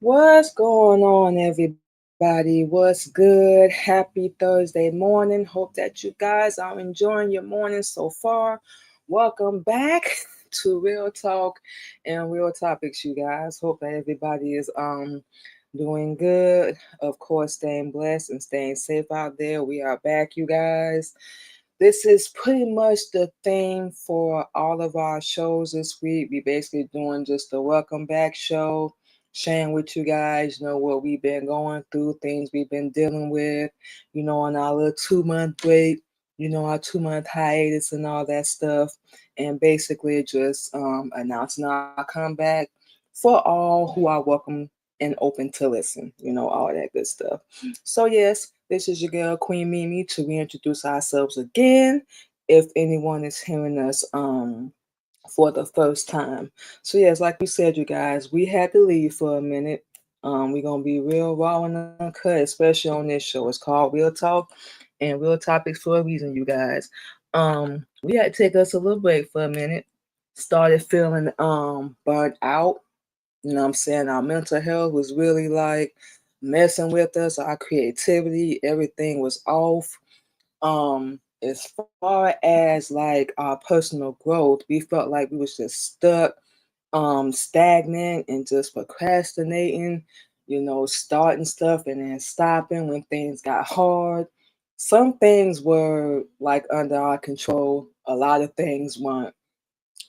What's going on, everybody? What's good? Happy Thursday morning. Hope that you guys are enjoying your morning so far. Welcome back to Real Talk and Real Topics, you guys. Hope that everybody is doing good. Of course, staying blessed and staying safe out there. We are back, you guys. This is pretty much the theme for all of our shows this week. We basically doing just a welcome back show, sharing with you guys, what we've been going through, things we've been dealing with, on our little 2 month break, our 2 month hiatus and all that stuff. And basically just announcing our comeback for all who are welcome and open to listen, all that good stuff. So, yes, this is your girl, Queen Mimi, to reintroduce ourselves again if anyone is hearing us for the first time. So, yes, like we said, you guys, we had to leave for a minute. We're going to be real raw and uncut, especially on this show. It's called Real Talk and Real Topics for a reason, you guys. We had to take us a little break for a minute. Started feeling burnt out, I'm saying? Our mental health was really like messing with us, our creativity, everything was off. As far as like our personal growth, we felt like we was just stuck, stagnant and just procrastinating, starting stuff and then stopping when things got hard. Some things were like under our control, a lot of things weren't.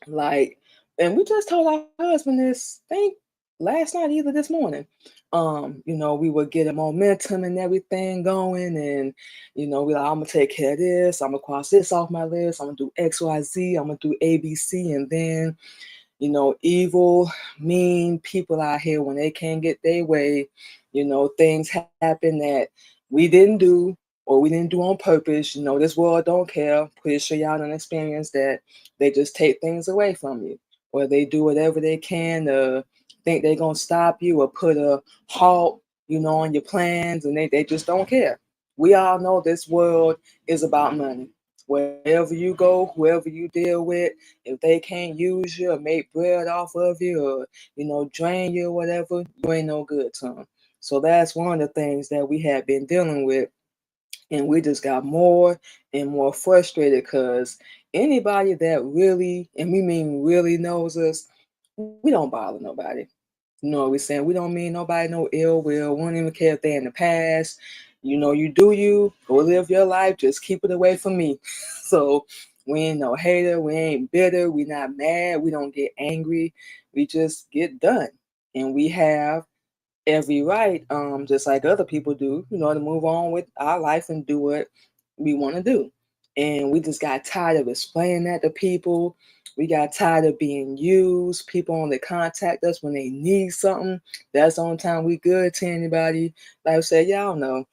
Like, and we just told our husband this thing last night, either this morning. We were getting momentum and everything going, and we like, I'm gonna take care of this, I'm gonna cross this off my list, I'm gonna do XYZ, I'm gonna do ABC, and then evil, mean people out here when they can't get their way, things happen that we didn't do or we didn't do on purpose. This world don't care. Pretty sure y'all done experience that they just take things away from you, or they do whatever they can to think they're gonna stop you or put a halt, on your plans, and they just don't care. We all know this world is about money. Wherever you go, whoever you deal with, if they can't use you or make bread off of you or, drain you or whatever, you ain't no good to them. So that's one of the things that we have been dealing with. And we just got more and more frustrated because anybody that really, and we mean really knows us, we don't bother nobody. You know what we're saying? We don't mean nobody no ill will. We don't even care if they're in the past. You do you. Go live your life. Just keep it away from me. So we ain't no hater. We ain't bitter. We not mad. We don't get angry. We just get done. And we have every right, just like other people do, to move on with our life and do what we want to do. And we just got tired of explaining that to people. We got tired of being used. People only contact us when they need something. That's the only time we good to anybody. Like I said, y'all know.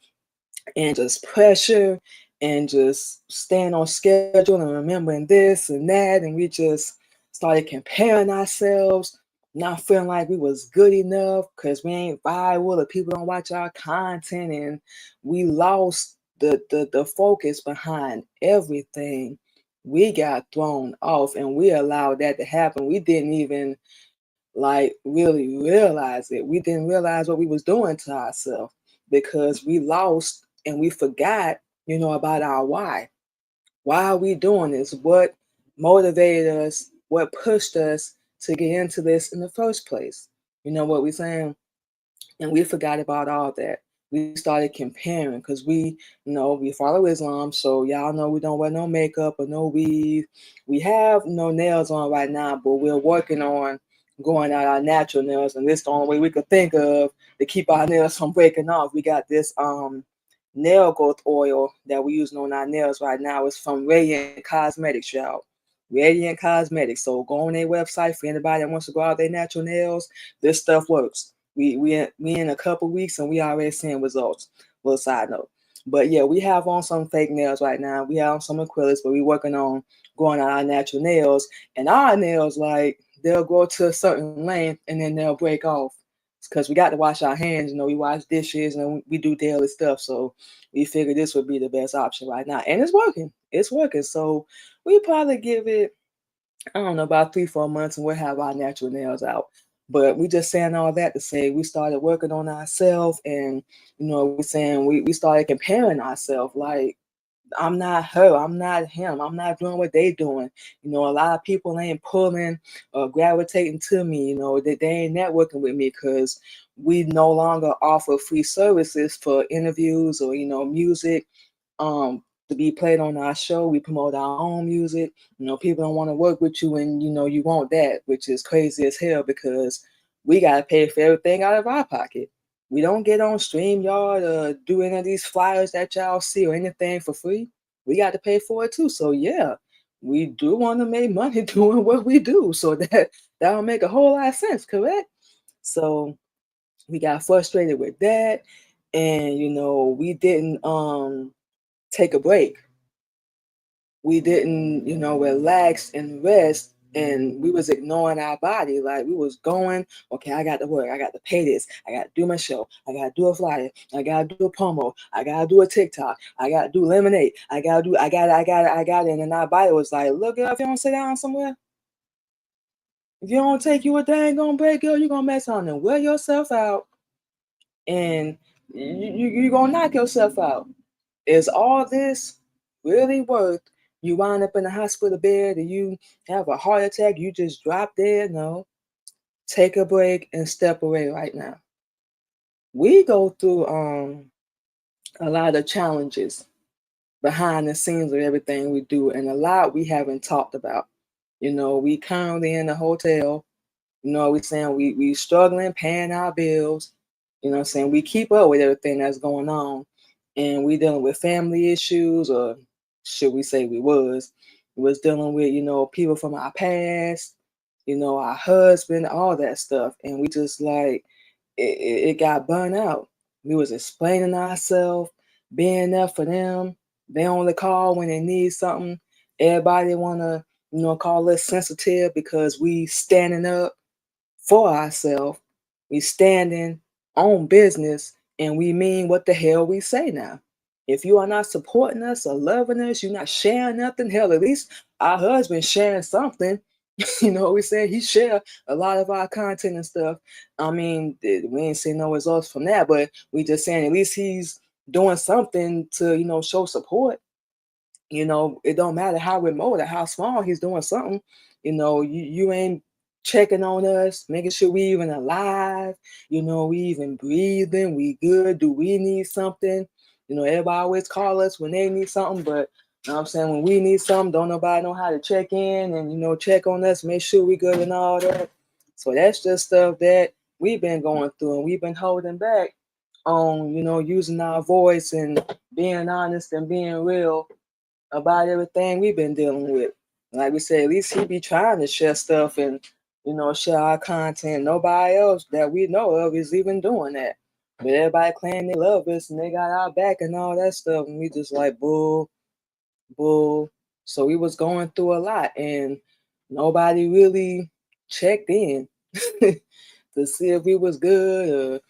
And just pressure and just staying on schedule and remembering this and that. And we just started comparing ourselves, not feeling like we was good enough because we ain't viral or people don't watch our content. And we lost the focus behind everything. We got thrown off and we allowed that to happen. We didn't even like really realize it. We didn't realize what we was doing to ourselves because we lost and we forgot, about our why. Why are we doing this? What motivated us? What pushed us to get into this in the first place? You know what we're saying? And we forgot about all that. We started comparing because we follow Islam, so y'all know we don't wear no makeup or no weave. We have no nails on right now, but we're working on growing out our natural nails, and this is the only way we could think of to keep our nails from breaking off. We got this nail growth oil that we're using on our nails right now. It's from Radiant Cosmetics, y'all. Radiant Cosmetics. So go on their website for anybody that wants to grow out their natural nails. This stuff works. We in a couple weeks and we already seeing results. Little side note. But yeah, we have on some fake nails right now. We have on some acrylics, but we working on growing out our natural nails. And our nails, like, they'll grow to a certain length and then they'll break off. Because we got to wash our hands, we wash dishes and we do daily stuff. So we figured this would be the best option right now. And it's working. It's working. So we probably give it, I don't know, about 3, 4 months and we'll have our natural nails out. But we just saying all that to say we started working on ourselves, and we saying we started comparing ourselves like I'm not her, I'm not him, I'm not doing what they doing. A lot of people ain't pulling or gravitating to me, that they ain't networking with me because we no longer offer free services for interviews or, music to be played on our show. We promote our own music. People don't want to work with you and you want that, which is crazy as hell because we gotta pay for everything out of our pocket. We don't get on StreamYard or do any of these flyers that y'all see or anything for free. We got to pay for it too. So yeah, we do want to make money doing what we do. So that'll make a whole lot of sense, correct? So we got frustrated with that, and we didn't take a break. We didn't, relax and rest, and we was ignoring our body. Like we was going, okay, I got to work, I got to pay this, I got to do my show, I got to do a flyer, I got to do a promo, I got to do a TikTok, I got to do lemonade, I got it. And then our body was like, look, girl, if you don't sit down somewhere, if you don't take you a dang on break, girl, you're going to mess on and wear yourself out, and you're going to knock yourself out. Is all this really worth you wind up in the hospital bed and you have a heart attack, you just drop dead? No. Take a break and step away right now. We go through a lot of challenges behind the scenes of everything we do, and a lot we haven't talked about. We currently in a hotel. We saying we struggling paying our bills. Saying we keep up with everything that's going on, and we dealing with family issues, or should we say we was dealing with people from our past, our husband, all that stuff, and we just like it got burnt out. We was explaining ourselves, being there for them. They only call when they need something. Everybody wanna call us sensitive because we standing up for ourselves. We standing on business, and we mean what the hell we say now. If you are not supporting us or loving us, you're not sharing nothing. Hell, at least our husband sharing something. We said he share a lot of our content and stuff. I mean, we ain't seen no results from that, but we just saying at least he's doing something to, show support. It don't matter how remote or how small, he's doing something. You ain't checking on us, making sure we even alive, we even breathing, we good, do we need something? Everybody always call us when they need something, but I'm saying when we need something, don't nobody know how to check in and check on us, make sure we good and all that. So that's just stuff that we've been going through, and we've been holding back on, using our voice and being honest and being real about everything we've been dealing with. Like we said, at least he be trying to share stuff and share our content. Nobody else that we know of is even doing that. But everybody claim they love us and they got our back and all that stuff, and we just like bull, bull. So we was going through a lot, and nobody really checked in to see if we was good,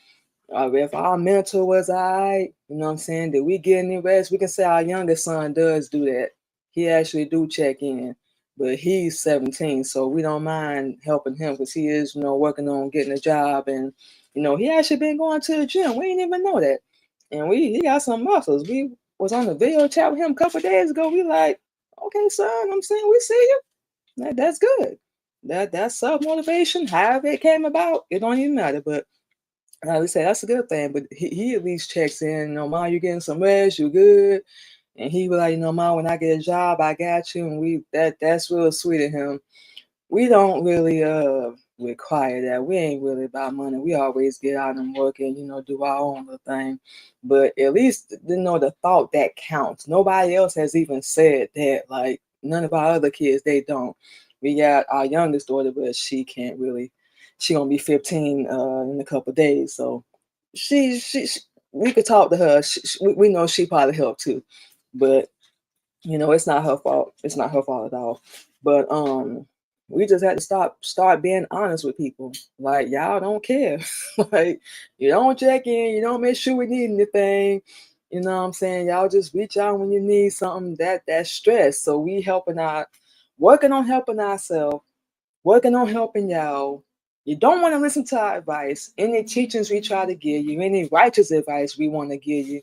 or if our mental was all right. What I'm saying? Did we get any rest? We can say our youngest son does do that. He actually do check in, but he's 17, so we don't mind helping him because he is, working on getting a job, and he actually been going to the gym. We didn't even know that, and he got some muscles. We was on the video chat with him a couple days ago. We like, okay, son. I'm saying we see you. That's good. That's self motivation. However it came about, it don't even matter. But I would say that's a good thing, but he at least checks in. Mom, you getting some rest? You good? And he was like, Mom, when I get a job, I got you. And that's real sweet of him. We don't really require that. We ain't really about money. We always get out and work and do our own little thing. But at least the thought that counts. Nobody else has even said that. Like none of our other kids, they don't. We got our youngest daughter, but she can't really. She gonna be 15 in a couple of days, so she we could talk to her. We know she probably helped too, but it's not her fault. It's not her fault at all. But we just had to start being honest with people. Like y'all don't care. Like you don't check in, you don't make sure we need anything. You know what I'm saying? Y'all just reach out when you need something. That's stress. So we helping out, working on helping ourselves, working on helping y'all, You don't want to listen to our advice, any teachings we try to give you, any righteous advice we want to give you,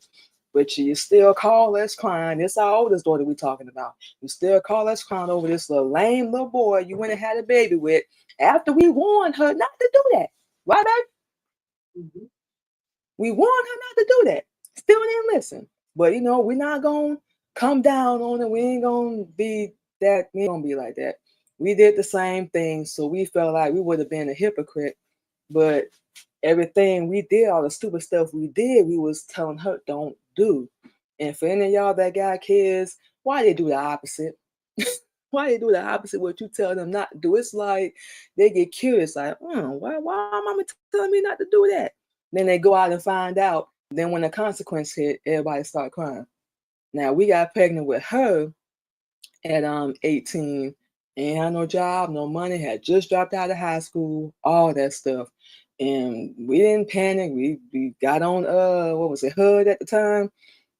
but you still call us crying. This our oldest daughter we talking about. You still call us crying over this little lame little boy you went and had a baby with after we warned her not to do that. Right, baby? We warned her not to do that. Still didn't listen. But we're not gonna come down on it. We ain't gonna be that. We ain't gonna be like that. We did the same thing, so we felt like we would have been a hypocrite. But everything we did, all the stupid stuff we did, we was telling her don't do. And for any of y'all that got kids, why they do the opposite? Why they do the opposite what you tell them not to do? It's like they get curious, like, why mama telling me not to do that? Then they go out and find out. Then when the consequence hit, everybody start crying. Now we got pregnant with her at 18, ain't had no job, no money, had just dropped out of high school, all that stuff. And we didn't panic. We got on what was it, HUD at the time,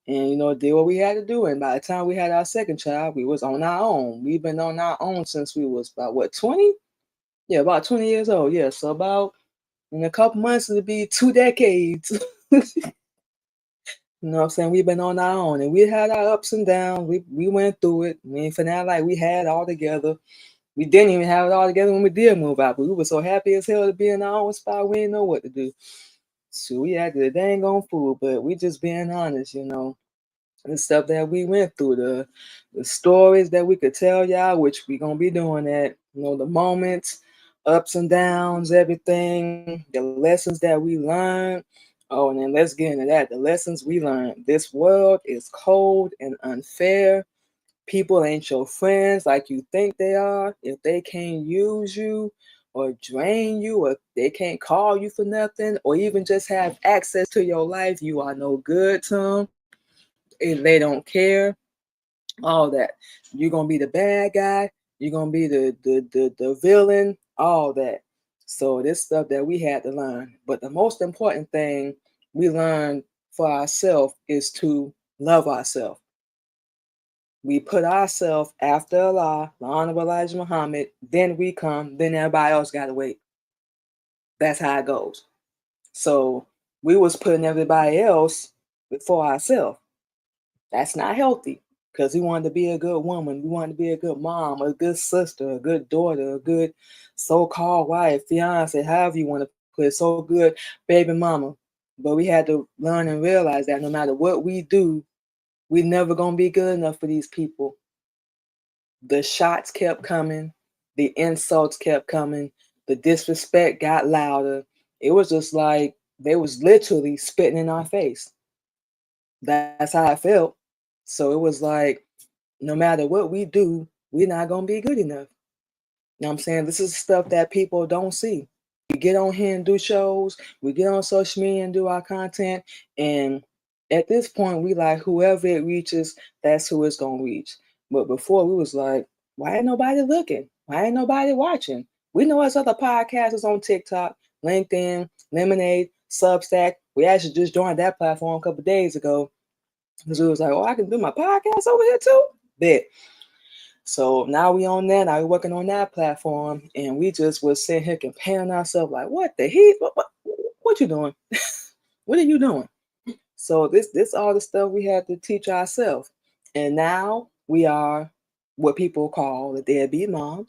and did what we had to do. And by the time we had our second child, we was on our own. We've been on our own since we was about what, 20? Yeah, about 20 years old. Yeah, so about in a couple months it'll be 2 decades. You know what I'm saying? We've been on our own, and we had our ups and downs. We went through it. I mean, for now, like we had it all together. We didn't even have it all together when we did move out, but we were so happy as hell to be in our own spot. We didn't know what to do. So we acted a dang on fool, but we just being honest. The stuff that we went through, the stories that we could tell y'all, which we gonna be doing that. The moments, ups and downs, everything, the lessons that we learned. Oh, and then let's get into that. The lessons we learned. This world is cold and unfair. People ain't your friends like you think they are. If they can't use you or drain you, or they can't call you for nothing, or even just have access to your life, you are no good to them. If they don't care, all that. You're gonna be the bad guy, you're gonna be the villain, all that. So this stuff that we had to learn. But the most important thing we learned for ourselves is to love ourselves. We put ourselves after Allah, the Honorable Elijah Muhammad, then we come, then everybody else gotta wait. That's how it goes. So we was putting everybody else before ourselves. That's not healthy, because we wanted to be a good woman. We wanted to be a good mom, a good sister, a good daughter, a good so-called wife, fiance, however you want to put it, so good baby mama. But we had to learn and realize that no matter what we do, we never going to be good enough for these people. The shots kept coming. The insults kept coming. The disrespect got louder. It was just like they was literally spitting in our face. That's how I felt. So it was like, no matter what we do, we're not gonna be good enough. You know what I'm saying? This is stuff that people don't see. We get on here and do shows, we get on social media and do our content, and at this point, we like whoever it reaches, that's who it's gonna reach. But before we was like, why ain't nobody looking? Why ain't nobody watching? We know there's other podcasters on TikTok, LinkedIn, Lemonade, Substack. We actually just joined that platform a couple days ago. Because we was like, oh, I can do my podcast over here too. Bet. So now we on that. Now we working on that platform, and we just was sitting here comparing ourselves. Like, what the heck? What you doing? What are you doing? So this all the stuff we had to teach ourselves, and now we are what people call the deadbeat mom.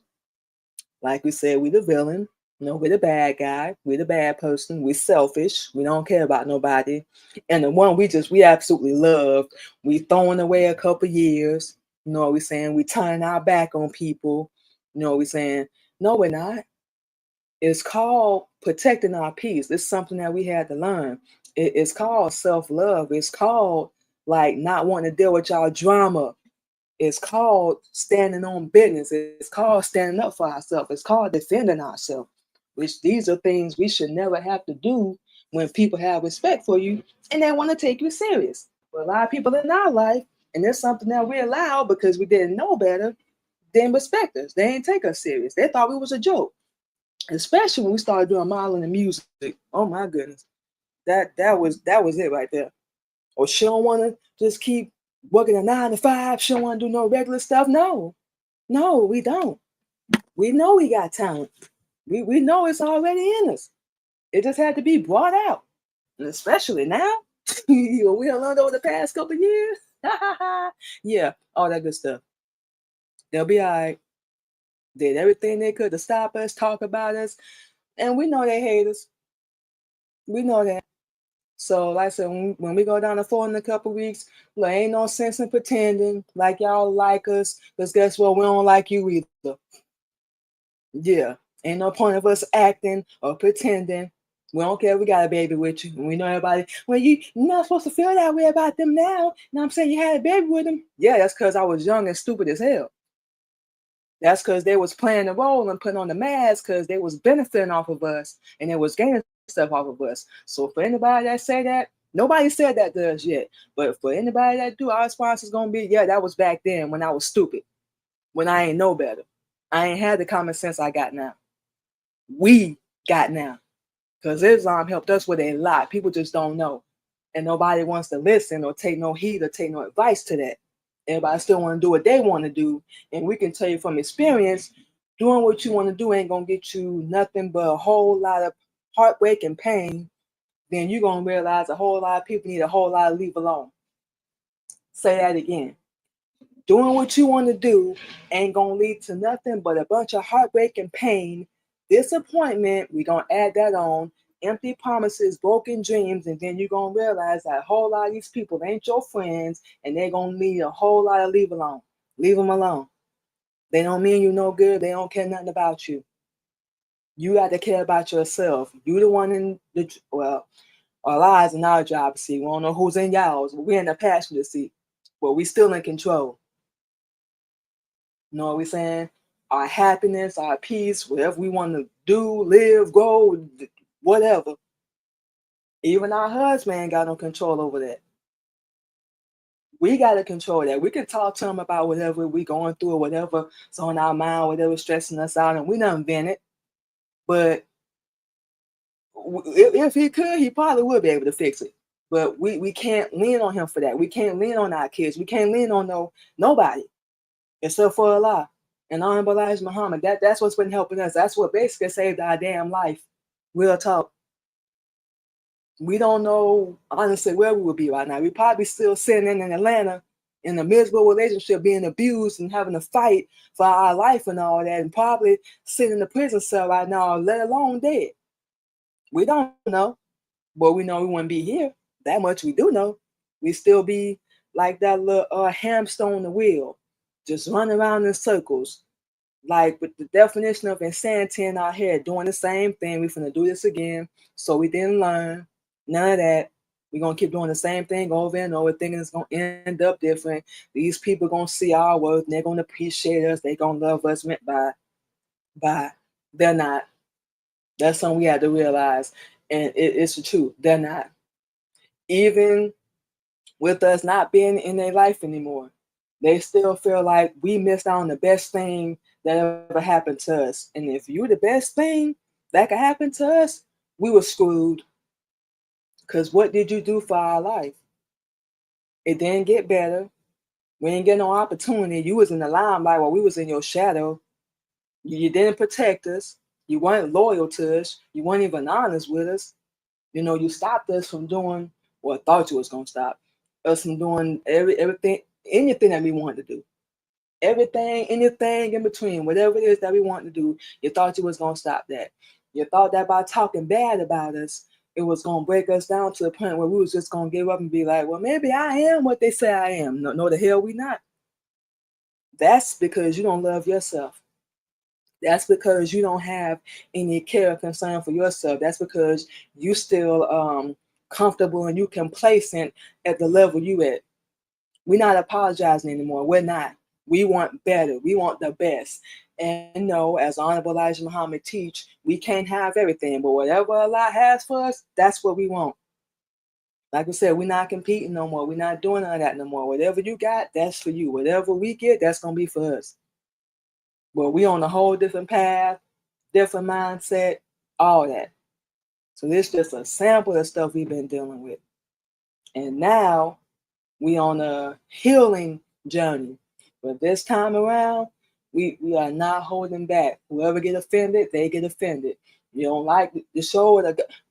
Like we said, we the villain. We're the bad guy. We're the bad person. We're selfish. We don't care about nobody. And the one we absolutely love, we throwing away a couple years. You know what we're saying? We turning our back on people. You know what we're saying? No, we're not. It's called protecting our peace. It's something that we had to learn. It's called self-love. It's called like not wanting to deal with y'all drama. It's called standing on business. It's called standing up for ourselves. It's called defending ourselves, which these are things we should never have to do when people have respect for you and they want to take you serious. But a lot of people in our life, and there's something that we allow because we didn't know better, didn't respect us. They didn't take us serious. They thought we was a joke, especially when we started doing modeling and music. Oh my goodness, that was it right there. Or she don't want to just keep working a 9 to 5. She don't want to do no regular stuff. No, we don't. We know we got talent. We know it's already in us. It just had to be brought out. And especially now. We have learned over the past couple years. Yeah, all that good stuff. They'll be all right. Did everything they could to stop us, talk about us. And we know they hate us. We know that. So, like I said, when we go down the floor in a couple weeks, look, ain't no sense in pretending like y'all like us, because guess what? We don't like you either. Yeah, ain't no point of us acting or pretending. We don't care if we got a baby with you. And we know everybody, well, you're not supposed to feel that way about them now. Now I'm saying you had a baby with them. Yeah, that's because I was young and stupid as hell. That's because they was playing the role and putting on the mask because they was benefiting off of us and they was gaining stuff off of us. So for anybody that say that, nobody said that to us yet. But for anybody that do, our response is gonna be, yeah, that was back then when I was stupid, when I ain't know better. I ain't had the common sense I got now. We got now. Because Islam helped us with a lot. People just don't know. And nobody wants to listen or take no heed or take no advice to that. Everybody still want to do what they want to do. And we can tell you from experience, doing what you want to do ain't going to get you nothing but a whole lot of heartbreak and pain. Then you're going to realize a whole lot of people need a whole lot of leave alone. Say that again. Doing what you want to do ain't going to lead to nothing but a bunch of heartbreak and pain, disappointment. We're going to add that on, empty promises, broken dreams, and then you're going to realize that a whole lot of these people ain't your friends, and they're going to need a whole lot of leave alone. Leave them alone. They don't mean you no good. They don't care nothing about you. You got to care about yourself. You the one in the, well, our lives in our driver's seat. We don't know who's in y'all's, but we're in the passenger seat. But we still in control. You know what we're saying? Our happiness, our peace, whatever we want to do, live, grow, whatever. Even our husband ain't got no control over that. We got to control that. We can talk to him about whatever we going through or whatever's on our mind, whatever's stressing us out, and we don't invent it. But if he could, he probably would be able to fix it. But we can't lean on him for that. We can't lean on our kids. We can't lean on nobody except for Allah. And Honorable Elijah Muhammad, that's what's been helping us. That's what basically saved our damn life. Real talk. We don't know honestly where we would be right now. We probably still sitting in Atlanta in a miserable relationship, being abused and having to fight for our life and all that, and probably sitting in the prison cell right now, let alone dead. We don't know, but we know we wouldn't be here. That much we do know. We still be like that little hamster on the wheel, just running around in circles, like with the definition of insanity in our head, doing the same thing. We're gonna do this again. So we didn't learn none of that. We're gonna keep doing the same thing over and over, thinking it's gonna end up different. These people gonna see our worth and they're gonna appreciate us, they're gonna love us. By they're not. That's something we had to realize. And it's the truth. They're not. Even with us not being in their life anymore, they still feel like we missed out on the best thing that ever happened to us. And if you're the best thing that could happen to us, we were screwed. Because what did you do for our life? It didn't get better. We didn't get no opportunity. You was in the limelight while we was in your shadow. You didn't protect us. You weren't loyal to us. You weren't even honest with us. You stopped us from doing what thought you was gonna stop us from doing everything, anything that we wanted to do. Everything, anything in between, whatever it is that we want to do, you thought you was gonna stop that. You thought that by talking bad about us, it was gonna break us down to the point where we was just gonna give up and be like, well, maybe I am what they say I am. No, the hell we not. That's because you don't love yourself. That's because you don't have any care or concern for yourself. That's because you still comfortable and you complacent at the level you at. We're not apologizing anymore. We're not. We want better. We want the best. And no, as Honorable Elijah Muhammad teach, we can't have everything, but whatever Allah has for us, that's what we want. Like I said, we're not competing no more. We're not doing none of that no more. Whatever you got, that's for you. Whatever we get, that's gonna be for us. But we on a whole different path, different mindset, all that. So this is just a sample of stuff we've been dealing with. And now we on a healing journey. But this time around, We are not holding back. Whoever get offended, they get offended. You don't like the show,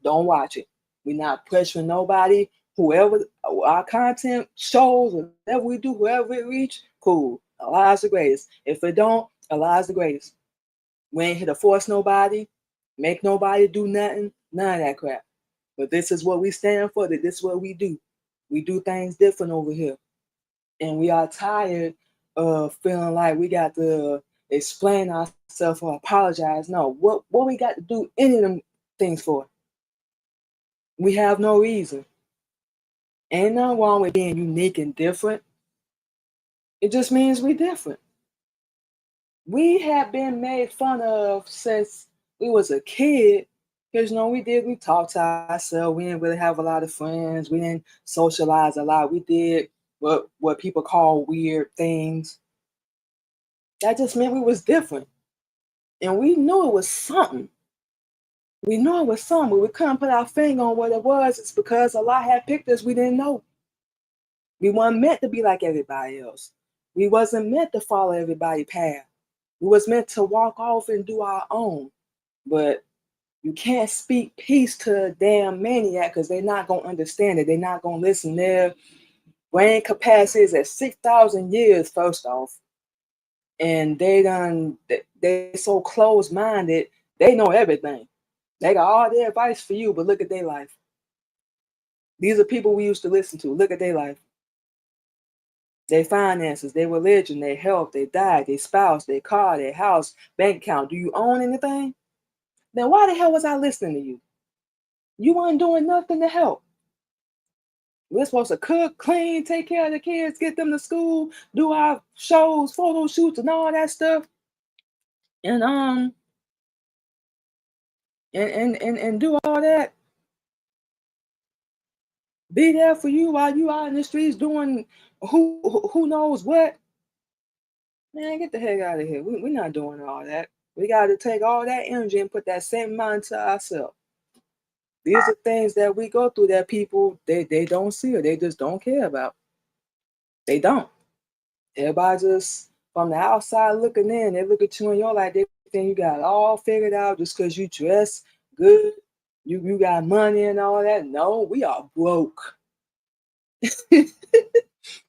don't watch it. We're not pressuring nobody. Whoever our content shows, whatever we do, whoever it reach, cool. Allah's the greatest. If it don't, Allah's the greatest. We ain't here to force nobody, make nobody do nothing, none of that crap. But this is what we stand for. That this is what we do. We do things different over here, and we are tired of feeling like we got to explain ourselves or apologize. No, what we got to do any of them things for? We have no reason. Ain't nothing wrong with being unique and different. It just means we different. We have been made fun of since we was a kid. Because we talked to ourselves. We didn't really have a lot of friends. We didn't socialize a lot. We did what people call weird things. That just meant we was different. And we knew it was something. We knew it was something, but we couldn't put our finger on what it was. It's because Allah had picked us. We didn't know. We weren't meant to be like everybody else. We wasn't meant to follow everybody's path. We was meant to walk off and do our own. But you can't speak peace to a damn maniac because they're not going to understand it. They're not going to listen. Their brain capacity is at 6,000 years, first off. And they're so closed-minded, they know everything. They got all their advice for you, but look at their life. These are people we used to listen to. Look at their life. Their finances, their religion, their health, their diet, their spouse, their car, their house, bank account. Do you own anything? Then why the hell was I listening to you? You weren't doing nothing to help. We're supposed to cook, clean, take care of the kids, get them to school, do our shows, photo shoots, and all that stuff. And do all that. Be there for you while you out in the streets doing who knows what. Man, get the heck out of here. We're not doing all that. We got to take all that energy and put that same mind to ourselves. These are things that we go through that people, they don't see or they just don't care about. They don't. Everybody just, from the outside looking in, they look at you and you're like, they think you got it all figured out just because you dress good, you got money and all that. No, we are broke.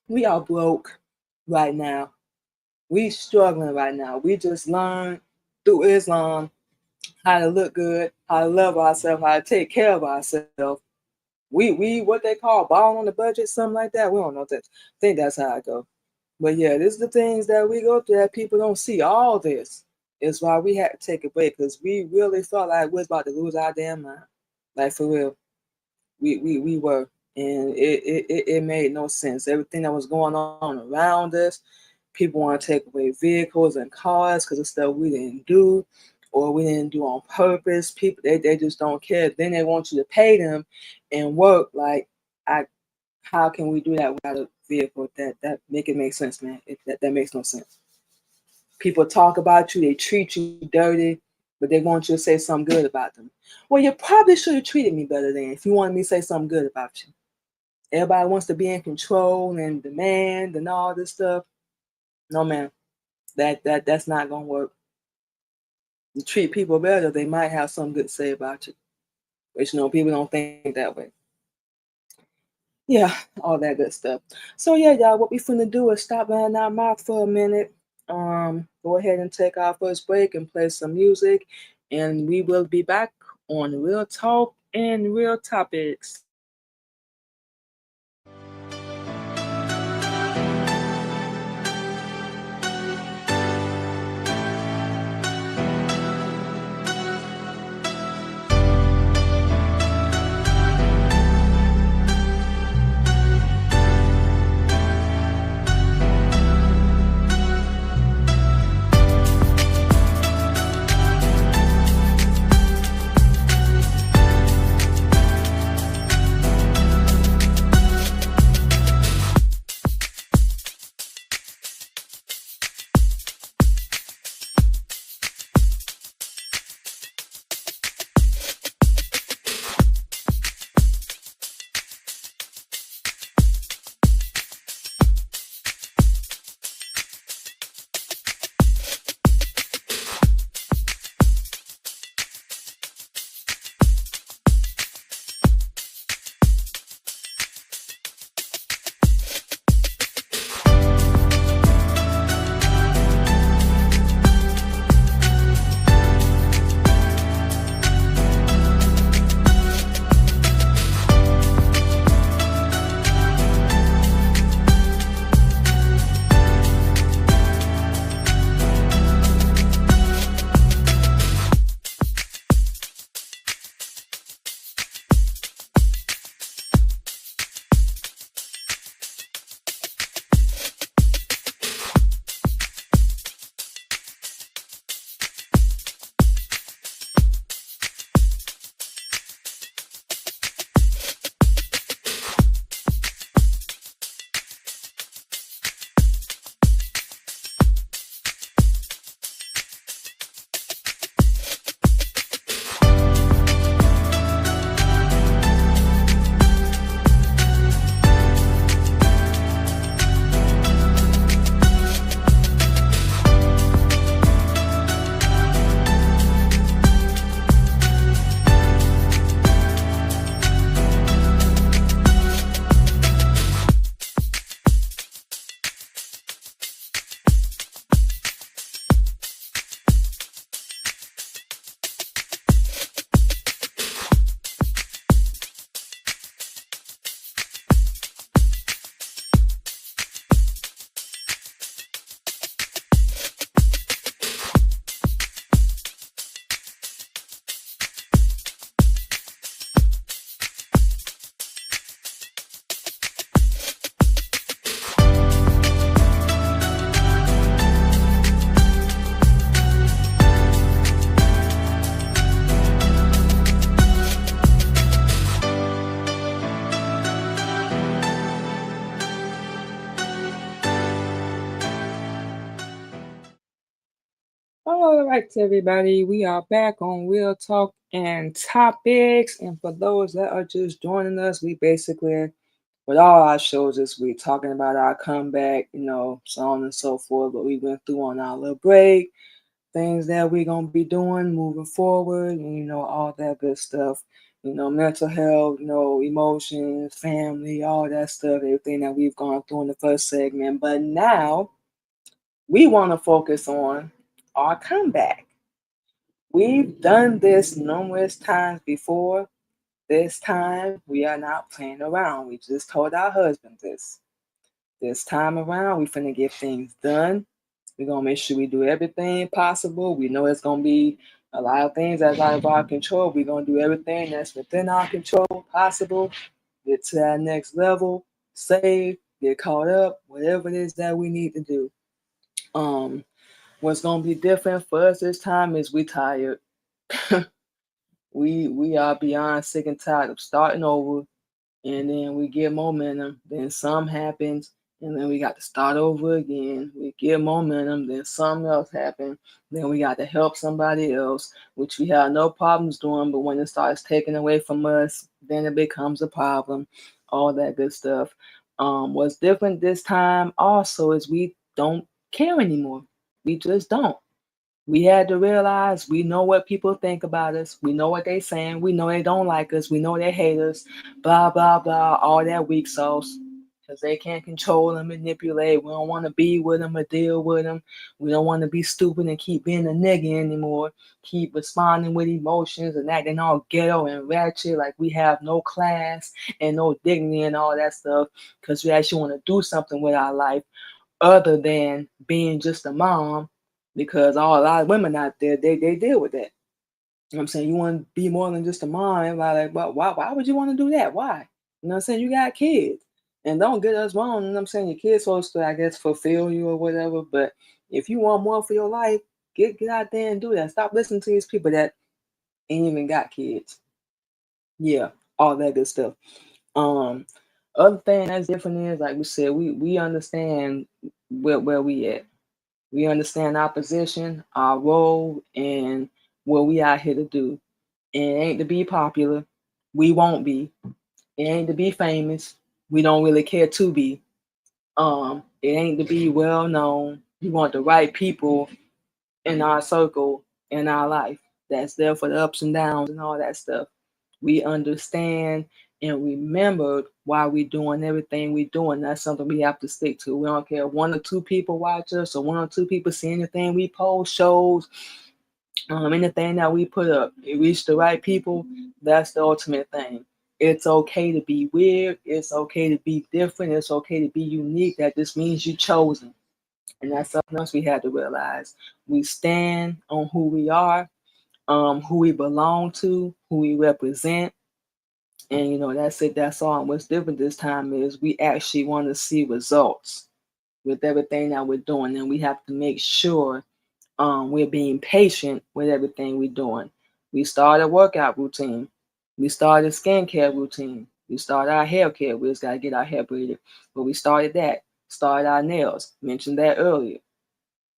We are broke right now. We struggling right now. We just learned through Islam how to look good, how to love ourselves, how to take care of ourselves. We what they call balling on the budget, something like that. We don't know that. I think that's how I go. But yeah, this is the things that we go through that people don't see. All this is why we had to take a break, because we really felt like we was about to lose our damn mind. Like for real. We were. And it made no sense. Everything that was going on around us, people want to take away vehicles and cars because of stuff we didn't do or we didn't do on purpose. People, they just don't care. Then they want you to pay them and work. Like, how can we do that without a vehicle? That make it make sense, man. That makes no sense. People talk about you, they treat you dirty, but they want you to say something good about them. Well, you probably should have treated me better then if you wanted me to say something good about you. Everybody wants to be in control and demand and all this stuff. No, man, that's not gonna work. You treat people better, they might have something good to say about you. But people don't think that way. Yeah, all that good stuff. So yeah, y'all, what we finna do is stop running our mouth for a minute. Go ahead and take our first break and play some music, and we will be back on Real Talk and Real Topics. All right, everybody, we are back on Real Talk and Topics. And for those that are just joining us, we basically, with all our shows this week, talking about our comeback, so on and so forth. But we went through on our little break, things that we're going to be doing moving forward, and, all that good stuff. Mental health, emotions, family, all that stuff, everything that we've gone through in the first segment. But now we want to focus on our comeback. We've done this numerous times before. This time, we are not playing around. We just told our husband this. This time around, we finna get things done. We're gonna make sure we do everything possible. We know it's gonna be a lot of things that's out of our control. We're gonna do everything that's within our control possible. Get to that next level, save, get caught up, whatever it is that we need to do. Um, what's gonna be different for us this time is we tired. We are beyond sick and tired of starting over, and then we get momentum, then something happens, and then we got to start over again. We get momentum, then something else happens, then we got to help somebody else, which we have no problems doing, but when it starts taking away from us, then it becomes a problem. All that good stuff. What's different this time also is we don't care anymore. We just don't. We had to realize we know what people think about us. We know what they saying. We know they don't like us. We know they hate us. Blah, blah, blah. All that weak sauce. Because they can't control and manipulate. We don't want to be with them or deal with them. We don't want to be stupid and keep being a nigga anymore. Keep responding with emotions and acting all ghetto and ratchet like we have no class and no dignity and all that stuff. Because we actually want to do something with our life other than being just a mom, because all a lot of women out there, they deal with that. You know what I'm saying? You want to be more than just a mom. Everybody like, but why would you want to do that? Why? You know what I'm saying? You got kids. And don't get us wrong, you know what I'm saying? Your kids supposed to, I guess, fulfill you or whatever. But if you want more for your life, get out there and do that. Stop listening to these people that ain't even got kids. Yeah, all that good stuff. Um, Other thing that's different is, like we said, we understand where we at. We understand our position, our role, and what we out here to do. And it ain't to be popular. We won't be. It ain't to be famous. We don't really care to be. It ain't to be well known. We want the right people in our circle, in our life, that's there for the ups and downs and all that stuff. We understand and remember why we doing everything we doing. That's something we have to stick to. We don't care if one or two people watch us or one or two people see anything we post, shows, anything that we put up. It reach the right people. That's the ultimate thing. It's okay to be weird. It's okay to be different. It's okay to be unique. That just means you're chosen. And that's something else we had to realize. We stand on who we are, who we belong to, who we represent. And that's it, that's all. And what's different this time is we actually want to see results with everything that we're doing. And we have to make sure we're being patient with everything we're doing. We started a workout routine. We started a skincare routine. We started our hair care. We just got to get our hair braided. But we started that. Started our nails. Mentioned that earlier.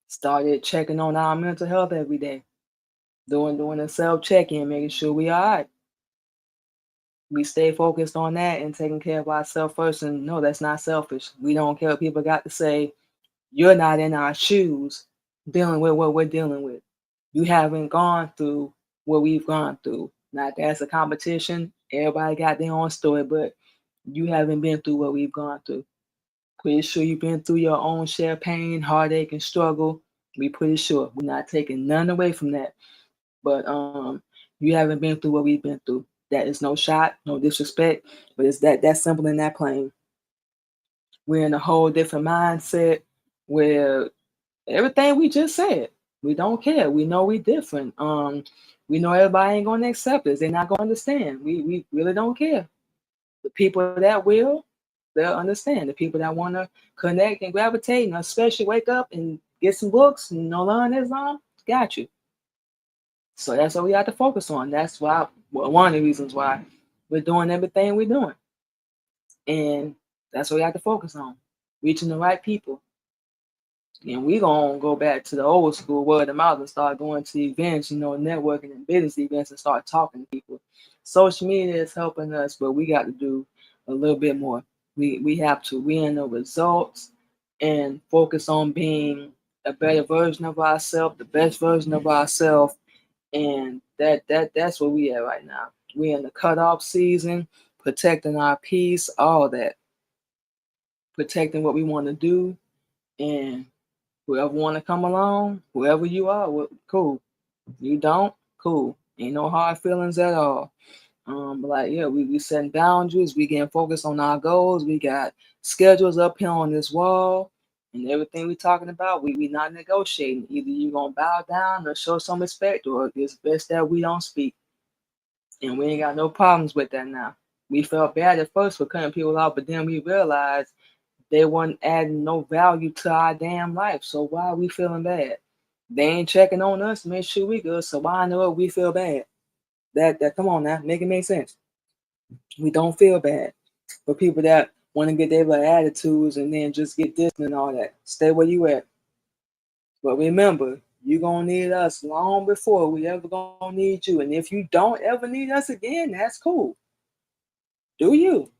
Started checking on our mental health every day, doing a self check-in, making sure we all right. We stay focused on that and taking care of ourselves first. And no, that's not selfish. We don't care what people got to say. You're not in our shoes dealing with what we're dealing with. You haven't gone through what we've gone through. Not that's a competition. Everybody got their own story, but you haven't been through what we've gone through. Pretty sure you've been through your own share of pain, heartache, and struggle. We pretty sure we're not taking none away from that. But you haven't been through what we've been through. That is no shot, no disrespect, but it's that simple and that plain. We're in a whole different mindset where everything we just said, we don't care. We know we different. We know everybody ain't gonna accept us. They're not gonna understand. We really don't care. The people that will, they'll understand. The people that want to connect and gravitate, and especially wake up and get some books and learn Islam, got you. So that's what we have to focus on. That's why, well, one of the reasons why we're doing everything we're doing. And that's what we have to focus on, reaching the right people. And we gonna go back to the old school word of mouth and start going to events, networking and business events and start talking to people. Social media is helping us, but we got to do a little bit more. We have to win the results and focus on being a better version of ourselves, the best version of ourselves, and that's where we at right now. We're in the cutoff season, protecting our peace, all that, protecting what we want to do, and whoever want to come along, whoever you are, cool. You don't, cool. Ain't no hard feelings at all. But like, yeah, we setting boundaries. We getting focused on our goals. We got schedules up here on this wall, and everything we talking about, we not negotiating. Either you gonna bow down or show some respect, or it's best that we don't speak. And we ain't got no problems with that now. We felt bad at first for cutting people out, but then we realized they weren't adding no value to our damn life. So why are we feeling bad? They ain't checking on us to make sure we good. So why know we feel bad? That come on now, make it make sense. We don't feel bad for people that want to get their little attitudes and then just get this and all that. Stay where you at. But remember, you're gonna need us long before we ever gonna need you. And if you don't ever need us again, that's cool. Do you?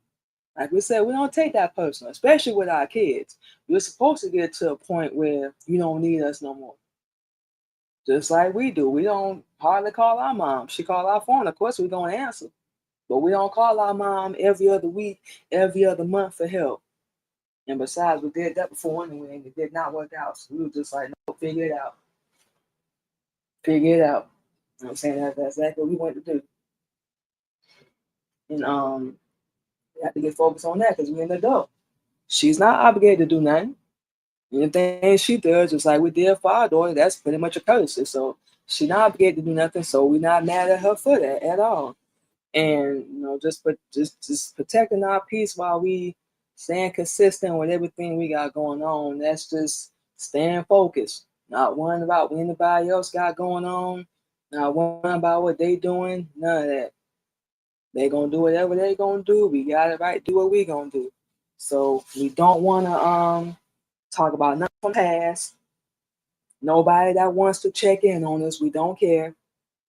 Like we said, we don't take that personal, especially with our kids. We're supposed to get to a point where you don't need us no more. Just like we do. We don't hardly call our mom. She call our phone. Of course, we're going to answer. But we don't call our mom every other week, every other month for help. And besides, we did that before anyway, and it did not work out. So we were just like, no, figure it out. Figure it out. You know what I'm saying? That's exactly what we want to do. And we have to get focused on that because we're an adult. She's not obligated to do nothing. Anything she does, just like we did for our daughter, that's pretty much a courtesy. So she's not obligated to do nothing. So we're not mad at her for that at all. And just protecting our peace while we staying consistent with everything we got going on. That's just staying focused, not worrying about what anybody else got going on, not worrying about what they doing. None of that. They gonna do whatever they gonna do. We got it right. Do what we gonna do. So we don't want to talk about nothing from the past. Nobody that wants to check in on us, we don't care.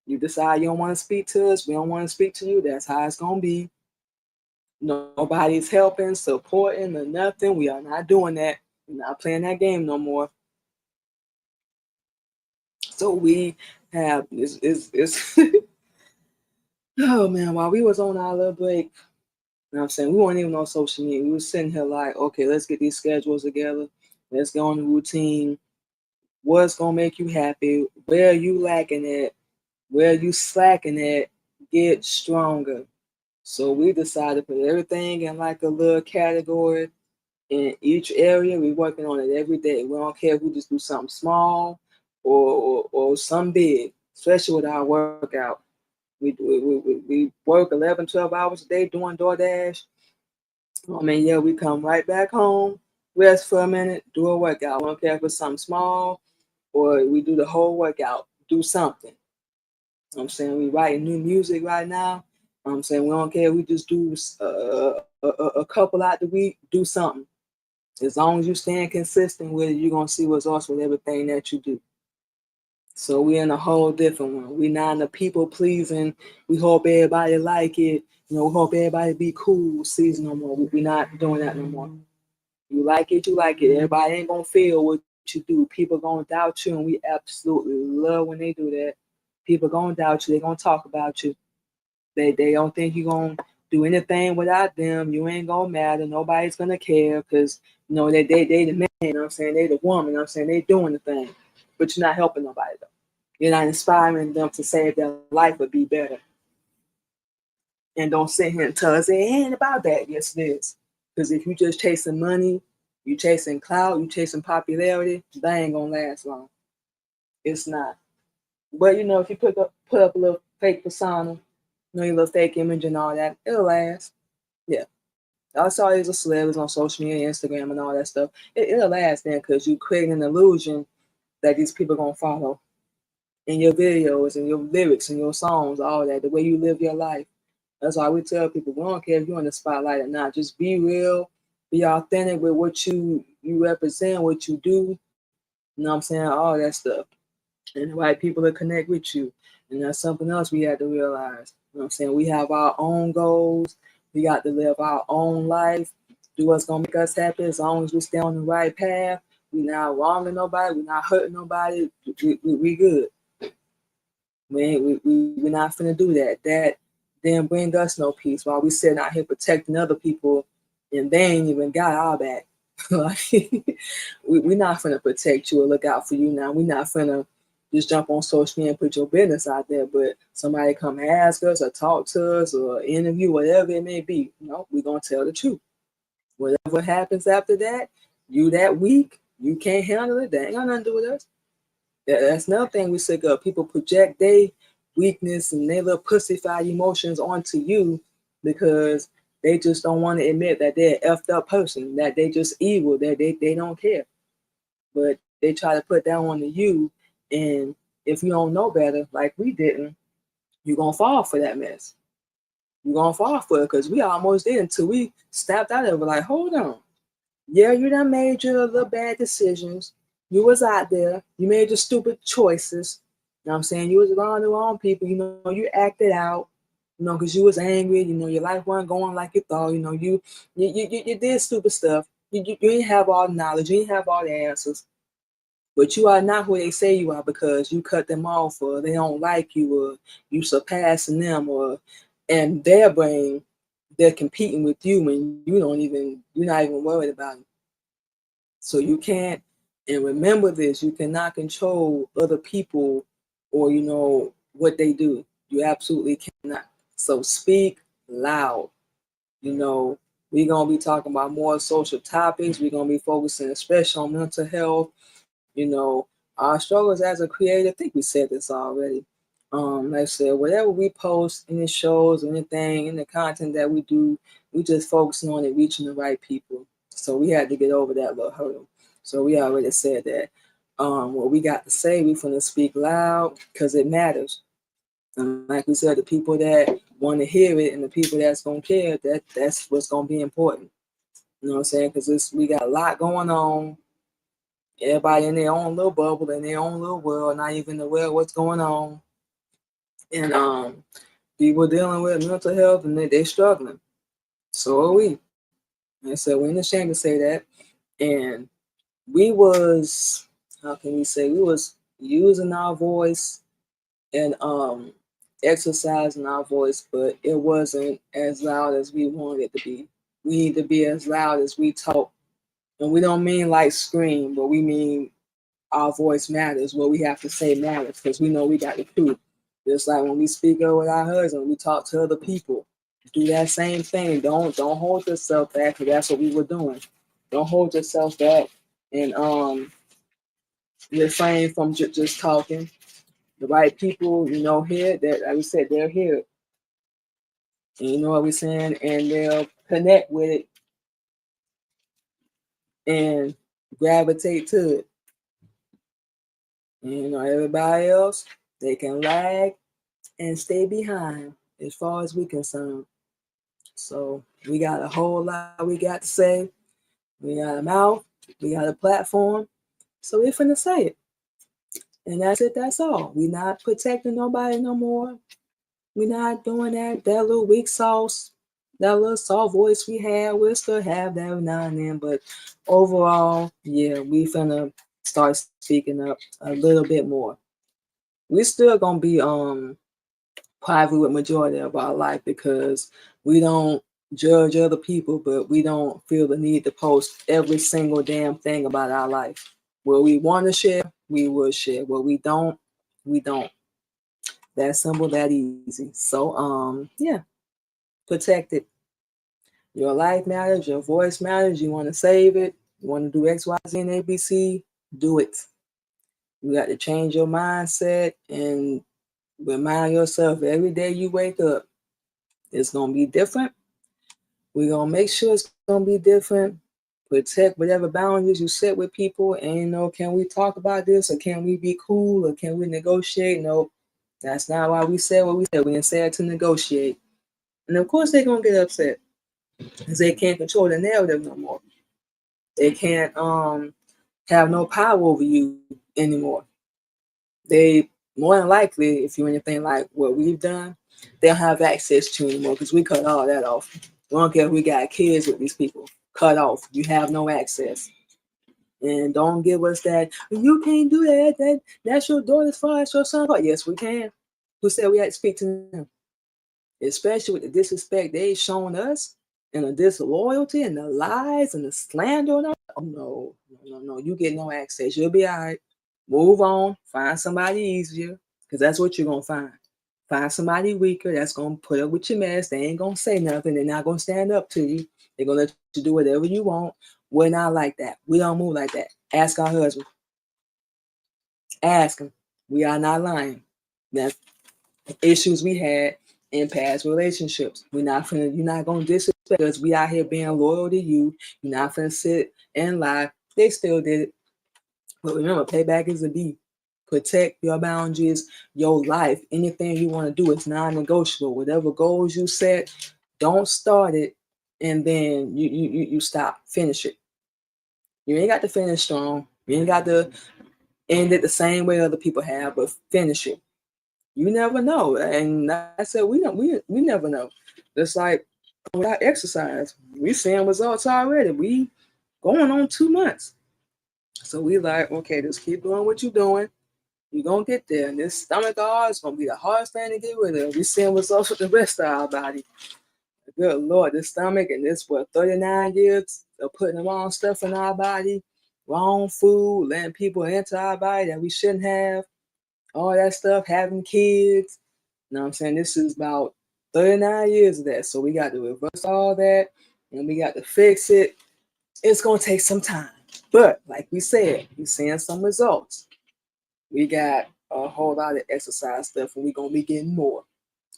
You decide you don't want to speak to us, we don't want to speak to you. That's how it's gonna be. Nobody's helping, supporting, or nothing. We are not doing that. We're not playing that game no more. So we have is oh man, while we was on our little break, you know what I'm saying, we weren't even on social media. We were sitting here like, okay, let's get these schedules together. Let's go on the routine. What's gonna make you happy? Where are you lacking at? Where are you slacking at? Get stronger. So we decided to put everything in like a little category in each area. We're working on it every day. We don't care if we just do something small or something big, especially with our workout. We work 11, 12 hours a day doing DoorDash. I mean, yeah, we come right back home, rest for a minute, do a workout. We don't care if it's something small or we do the whole workout, do something. I'm saying we writing new music right now. I'm saying we don't care. We just do a couple out the week. Do something. As long as you staying consistent with it, you're gonna see results with everything that you do. So we're in a whole different one. We're not in the people pleasing. We hope everybody like it. We hope everybody be cool season no more. We're not doing that no more. You like it, you like it. Everybody ain't gonna feel what you do. People gonna doubt you, and we absolutely love when they do that. People gonna doubt you. They gonna talk about you. They don't think you're gonna do anything without them. You ain't gonna matter. Nobody's gonna care because they the man. You know what I'm saying, they the woman. You know what I'm saying, they doing the thing, but you're not helping nobody though. You're not inspiring them to say their life would be better. And don't sit here and tell us it ain't about that. Yes, it is. Because if you just chasing money, you chasing clout, you chasing popularity, that ain't gonna last long. It's not. But if you put up a little fake persona, your little fake image and all that, it'll last. Yeah. I saw these celebs on social media, Instagram, and all that stuff. It'll last then because you create an illusion that these people gonna follow in your videos and your lyrics and your songs, all that, the way you live your life. That's why we tell people, we don't care if you're in the spotlight or not. Just be real, be authentic with what you represent, what you do, You know what I'm saying? All that stuff. And the right people to connect with you. And that's something else we had to realize. You know what I'm saying? We have our own goals. We got to live our own life, do what's gonna make us happy as long as we stay on the right path. We not wronging nobody, we not hurting nobody, we good. We're not finna do that. That didn't bring us no peace while we sitting out here protecting other people and they ain't even got our back. Like, we're not finna protect you or look out for you now. We're not finna just jump on social media and put your business out there, but somebody come ask us or talk to us or interview, whatever it may be, we're gonna tell the truth. Whatever happens after that, you that weak, you can't handle it, that ain't got nothing to do with us. That's another thing we sick of. People project their weakness and their little pussyfied emotions onto you because they just don't want to admit that they're an effed up person, that they just evil, that they don't care. But they try to put that onto you, and if you don't know better, like we didn't, you're gonna fall for that mess. You're gonna fall for it because we almost did until we stepped out of it. Like, hold on. Yeah, you done made your little bad decisions. You was out there. You made your stupid choices. You know what I'm saying? You was around the wrong people. You acted out. Because you was angry. Your life wasn't going like you thought. You did stupid stuff. You didn't have all the knowledge. You didn't have all the answers. But you are not who they say you are because you cut them off or they don't like you or you surpassing them or in their brain, they're competing with you when you're not even worried about it. So you can't, and remember this, you cannot control other people or, what they do. You absolutely cannot. So speak loud. We're going to be talking about more social topics. We're going to be focusing especially on mental health. Our struggles as a creator, I think we said this already. Like I said, whatever we post in the shows or anything, in the content that we do, we just focusing on it, reaching the right people. So we had to get over that little hurdle. So we already said that. What we got to say, we finna speak loud because it matters. And like we said, the people that want to hear it and the people that's gonna care, that's what's gonna be important. You know what I'm saying? Because we got a lot going on. Everybody in their own little bubble, in their own little world, not even aware of what's going on. And people dealing with mental health and they're struggling. So are we. And so we ain't ashamed to say that. And we was, how can we say, we was using our voice and exercising our voice, but it wasn't as loud as we wanted it to be. We need to be as loud as we talk. And we don't mean like scream, but we mean our voice matters. What we have to say matters because we know we got the truth. Just like when we speak up with our husband, we talk to other people. Do that same thing. Don't hold yourself back because that's what we were doing. Don't hold yourself back and refrain from just talking. The right people, here that, like we said, they're here. And you know what we're saying, and they'll connect with it and gravitate to it. And everybody else, they can lag and stay behind as far as we're concerned. So we got a whole lot we got to say. We got a mouth, we got a platform. So we're finna say it. And that's it, that's all. We're not protecting nobody no more. We're not doing that little weak sauce, that little soft voice we have. We'll still have that every now and then. But overall, yeah, we finna start speaking up a little bit more. We still gonna be private with majority of our life because we don't judge other people, but we don't feel the need to post every single damn thing about our life. What we want to share, we will share. What we don't, we don't. That simple, that easy. So yeah, protect it. Your life matters, your voice matters, you want to save it, you want to do X, Y, Z, and ABC, do it. You got to change your mindset and remind yourself every day you wake up, it's going to be different. We're going to make sure it's going to be different. Protect whatever boundaries you set with people. And, can we talk about this or can we be cool or can we negotiate? No, that's not why we said what we said. We didn't say it to negotiate. And of course they're going to get upset because they can't control the narrative no more. They can't have no power over you anymore. They more than likely, if you're anything like what we've done, they'll have access to you anymore because we cut all that off. We don't care if we got kids with these people. Cut off. You have no access. And don't give us that, you can't do that. That's your daughter's fault, that's your son's fault. Yes, we can. Who said we had to speak to them? Especially with the disrespect they've shown us and the disloyalty and the lies and the slander. And all. Oh, no. You get no access. You'll be all right. Move on. Find somebody easier because that's what you're going to find. Find somebody weaker that's going to put up with your mess. They ain't going to say nothing. They're not going to stand up to you. They're going to let you do whatever you want. We're not like that. We don't move like that. Ask our husband. Ask him. We are not lying. That's issues we had in past relationships. You're not going to disrespect us. We out here being loyal to you. You're not going to sit and lie. They still did it. But remember, payback is a B. Protect your boundaries, your life. Anything you want to do is non-negotiable. Whatever goals you set, don't start it and then you stop. Finish it. You ain't got to finish strong. You ain't got to end it the same way other people have, but finish it. You never know. And I said we never know. Just like without exercise, we seeing results already. We going on 2 months. So we like, okay, just keep doing what you're doing. You're going to get there. And this stomach is going to be the hardest thing to get rid of. We seeing results with the rest of our body. Good Lord, this stomach and this, 39 years of putting the wrong stuff in our body, wrong food, letting people enter our body that we shouldn't have, all that stuff, having kids. You know what I'm saying? This is about 39 years of that. So we got to reverse all that and we got to fix it. It's going to take some time. But like we said, we're seeing some results. We got a whole lot of exercise stuff and we're going to be getting more.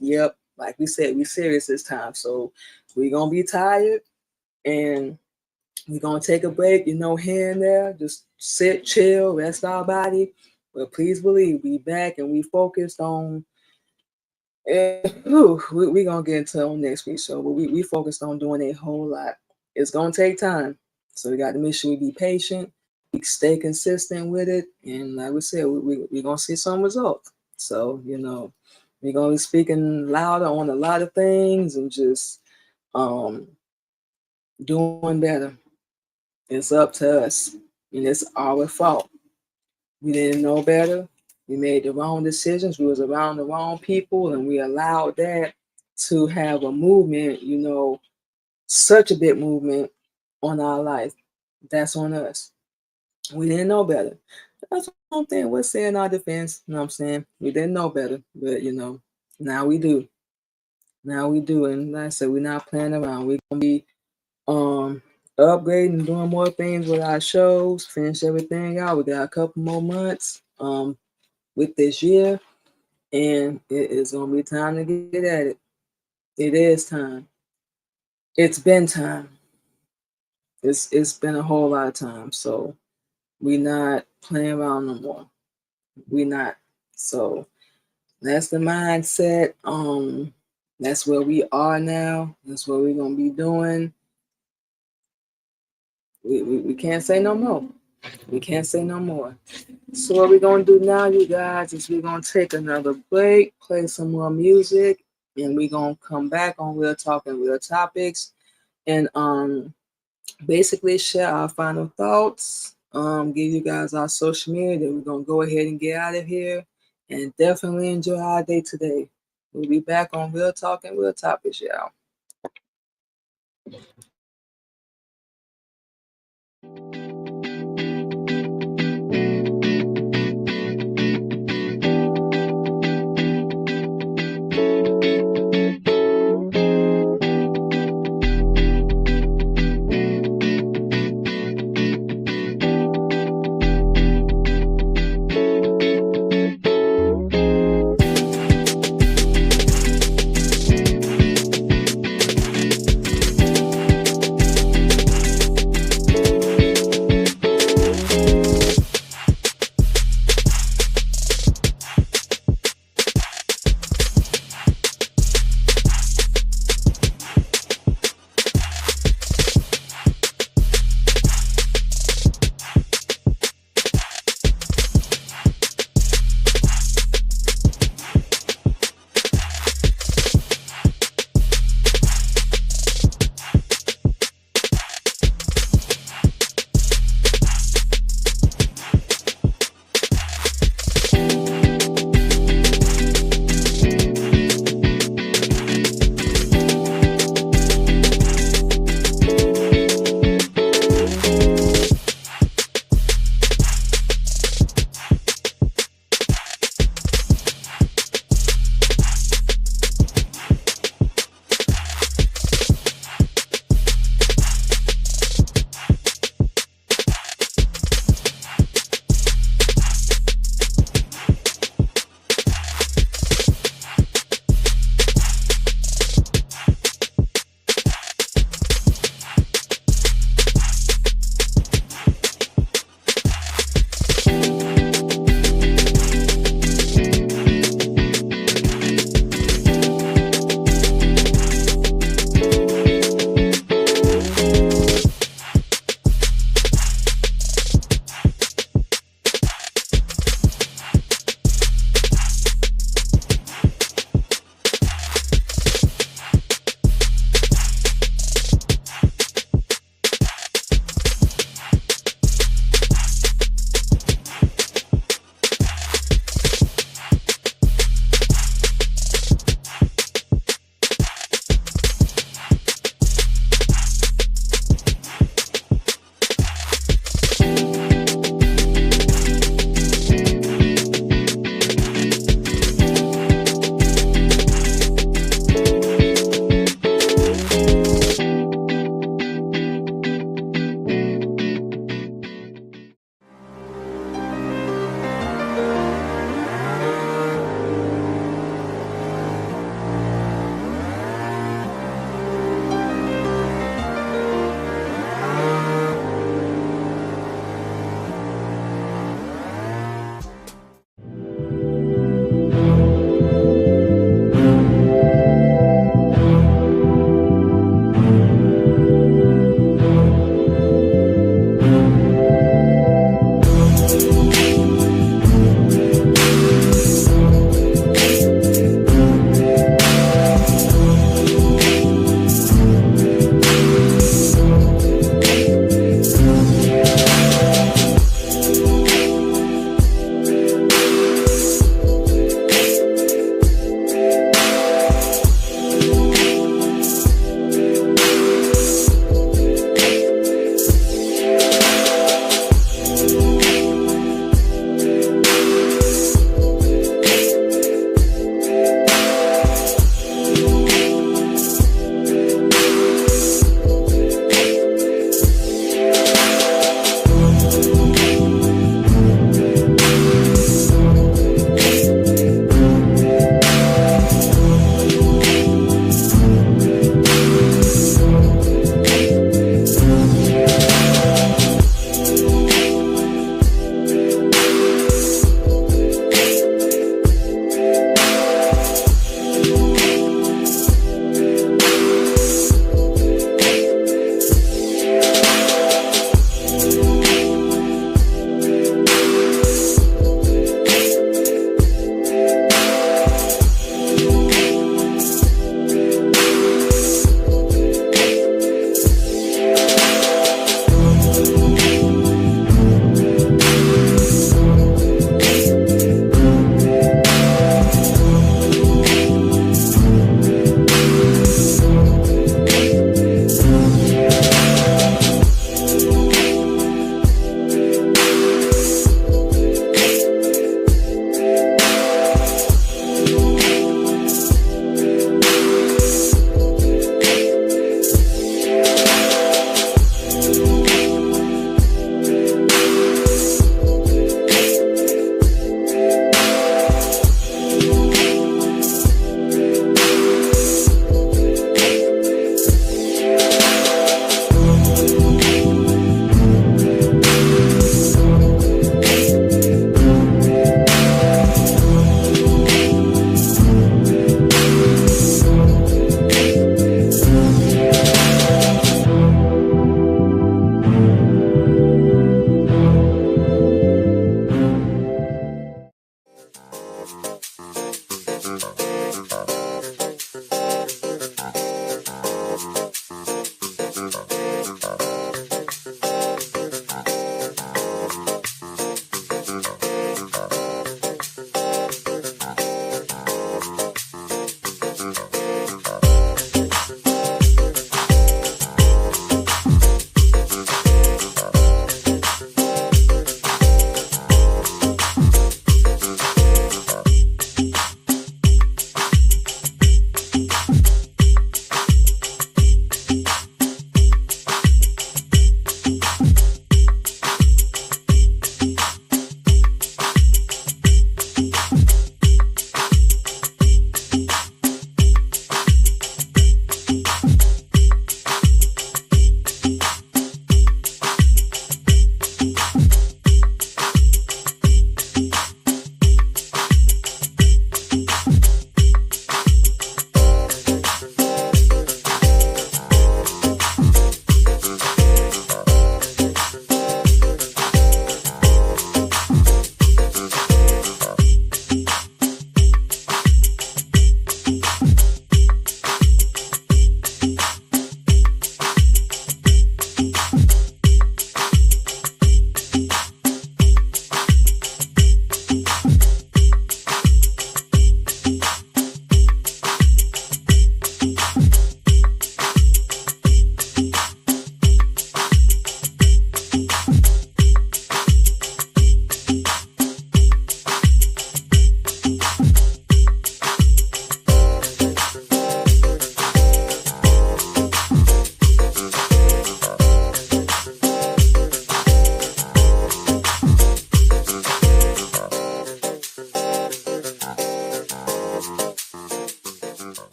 Yep. Like we said, we're serious this time. So we're going to be tired and we're going to take a break, here and there. Just sit, chill, rest our body. But please believe we back and we focused on, we're going to get into on next week's show, but we focused on doing a whole lot. It's going to take time. So we got to make sure we be patient, we stay consistent with it. And like we said, we're going to see some results. So, we're going to be speaking louder on a lot of things and just doing better. It's up to us. And it's our fault. We didn't know better. We made the wrong decisions. We was around the wrong people. And we allowed that to have a movement, such a big movement on our life. That's on us. We didn't know better. That's one thing we're saying our defense. You know what I'm saying? We didn't know better, but now we do. Now we do. And like I said, we're not playing around. We're gonna be upgrading, doing more things with our shows, finish everything out. We got a couple more months with this year, and it is gonna be time to get at it. It is time. It's been time. It's been a whole lot of time. So we're not playing around no more. We're not. So that's the mindset. That's where we are now. That's what we're gonna be doing. We can't say no more. We can't say no more. So what we're gonna do now, you guys, is we're gonna take another break, play some more music, and we're gonna come back on Real Talk and Real Topics, and basically share our final thoughts. Give you guys our social media. Then we're gonna go ahead and get out of here, and definitely enjoy our day today. We'll be back on Real Talk and Real Topics, y'all.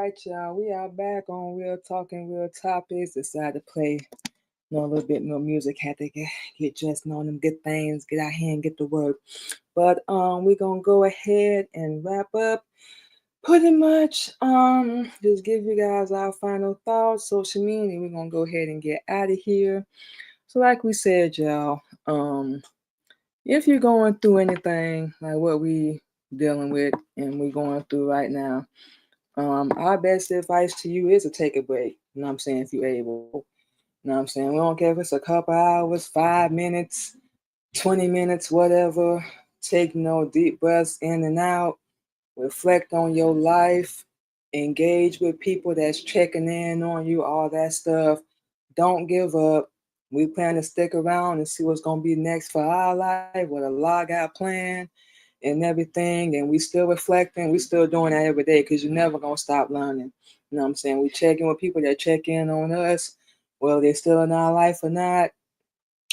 right, y'all. We are back on Real Talking Real Topics. Decided to play a little bit more music. Had to get dressed on them good things, get out here and get to work. But we're gonna go ahead and wrap up. Pretty much just give you guys our final thoughts, social media. We're gonna go ahead and get out of here. So like we said, y'all, if you're going through anything like what we dealing with and we're going through right now, our best advice to you is to take a break. You know what I'm saying? If you're able. You know what I'm saying? We don't care if it's a couple hours, 5 minutes, 20 minutes, whatever. Take deep breaths in and out. Reflect on your life. Engage with people that's checking in on you, all that stuff. Don't give up. We plan to stick around and see what's gonna be next for our life, what a lot got planned and everything. And we still reflecting, we still doing that every day because you're never gonna stop learning. You know what I'm saying? We check in with people that check in on us, whether they're still in our life or not.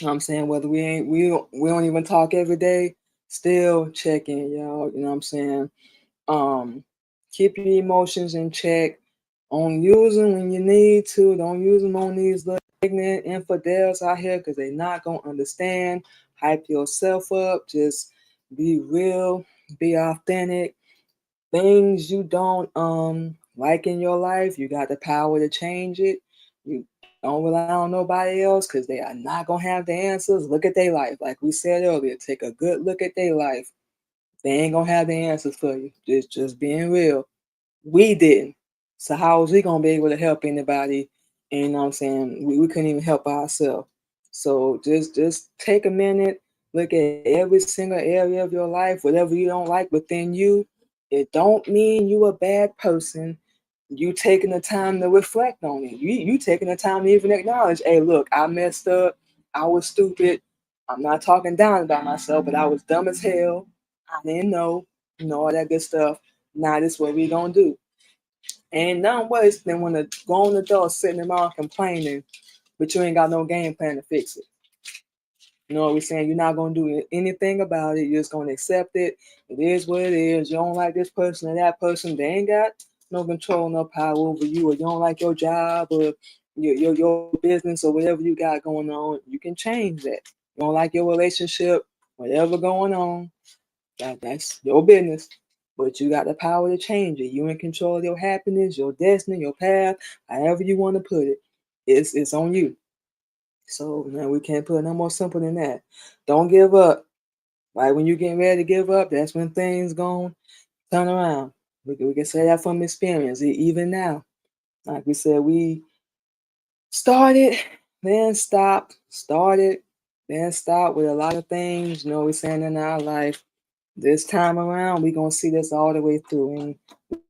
You know what I'm saying? Whether we don't even talk every day, still check in, y'all. You know what I'm saying? Um, keep your emotions in check. Only use them when you need to. Don't use them on these little ignorant infidels out here because they're not gonna understand. Hype yourself up. Just be real. Be authentic. Things you don't like in your life, you got the power to change it. You don't rely on nobody else because they are not gonna have the answers. Look at their life, like we said earlier. Take a good look at their life. They ain't gonna have the answers for you. Just being real. We didn't. So how was we gonna be able to help anybody? And you know what I'm saying? We couldn't even help ourselves. So just take a minute, look at every single area of your life, whatever you don't like within you. It don't mean you a bad person. You taking the time to reflect on it. You taking the time to even acknowledge, hey, look, I messed up. I was stupid. I'm not talking down about myself, but I was dumb as hell. I didn't know, all that good stuff. Now this is what we gonna do. Ain't nothing worse than when a grown adult sitting around complaining, but you ain't got no game plan to fix it. You know what we're saying? You're not gonna do anything about it. You're just gonna accept it. It is what it is. You don't like this person or that person. They ain't got no control, no power over you, or you don't like your job or your business or whatever you got going on. You can change that. You don't like your relationship, whatever going on. That's your business. But you got the power to change it. You in control of your happiness, your destiny, your path, however you want to put it. It's on you. So man, we can't put it no more simple than that. Don't give up. Like when you're getting ready to give up, that's when things gon' turn around. We can say that from experience. Even now, like we said, we started, then stopped, started, then stopped with a lot of things. We're saying in our life. This time around, we're gonna see this all the way through, and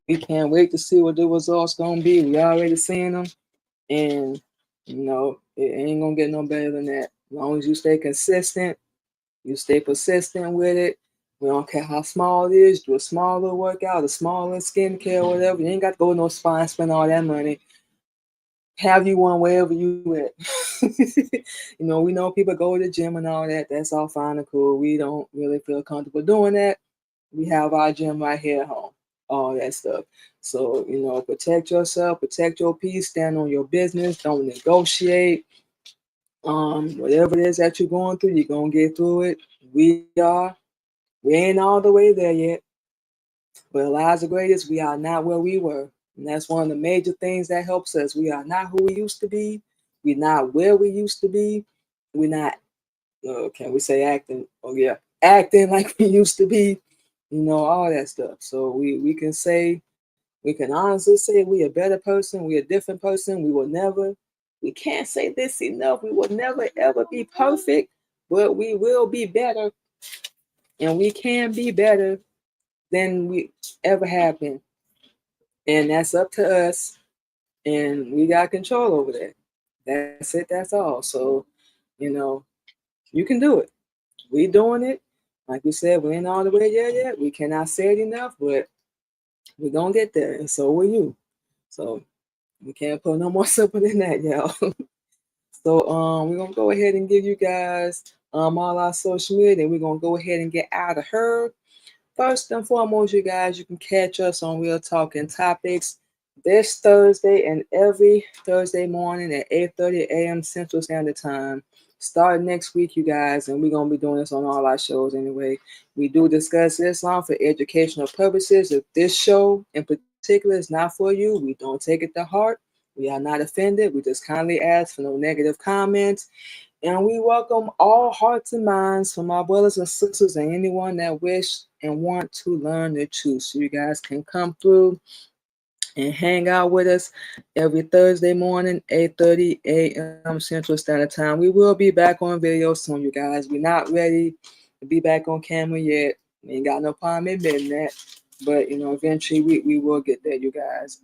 we can't wait to see what the results gonna be. We already seeing them, and it ain't gonna get no better than that. As long as you stay consistent, you stay persistent with it. We don't care how small it is. Do a small little workout, a small little skincare, whatever. You ain't got to go to no spa and spend all that money. Have you one wherever you at. We know people go to the gym and all that. That's all fine and cool. We don't really feel comfortable doing that. We have our gym right here at home, all that stuff. So, protect yourself, protect your peace, stand on your business, don't negotiate. Whatever it is that you're going through, you're gonna get through it. We are. We ain't all the way there yet. But Eliza Greatest, we are not where we were. And that's one of the major things that helps us. We are not who we used to be. We're not where we used to be. We're not, can we say acting? Oh, yeah, acting like we used to be, all that stuff. So we can honestly say we a better person. We a different person. We can't say this enough. We will never, ever be perfect, but we will be better. And we can be better than we ever have been. And that's up to us. And we got control over that. That's it. That's all. So, you know, you can do it. We doing it. Like we said, we ain't all the way there yet. We cannot say it enough, but we're going to get there. And so will you. So we can't put no more simple than that, y'all. So we're going to go ahead and give you guys all our social media. And we're going to go ahead and get out of her. First and foremost, you guys, you can catch us on Real Talking Topics this Thursday and every Thursday morning at 8:30 a.m. Central Standard Time. Start next week, you guys, and we're going to be doing this on all our shows anyway. We do discuss Islam for educational purposes. If this show in particular is not for you, we don't take it to heart. We are not offended. We just kindly ask for no negative comments. And we welcome all hearts and minds from our brothers and sisters and anyone that wish and want to learn the truth. So you guys can come through and hang out with us every Thursday morning, 8:30 a.m. Central Standard Time. We will be back on video soon, you guys. We're not ready to be back on camera yet. We ain't got no problem admitting that. But eventually we will get there, you guys.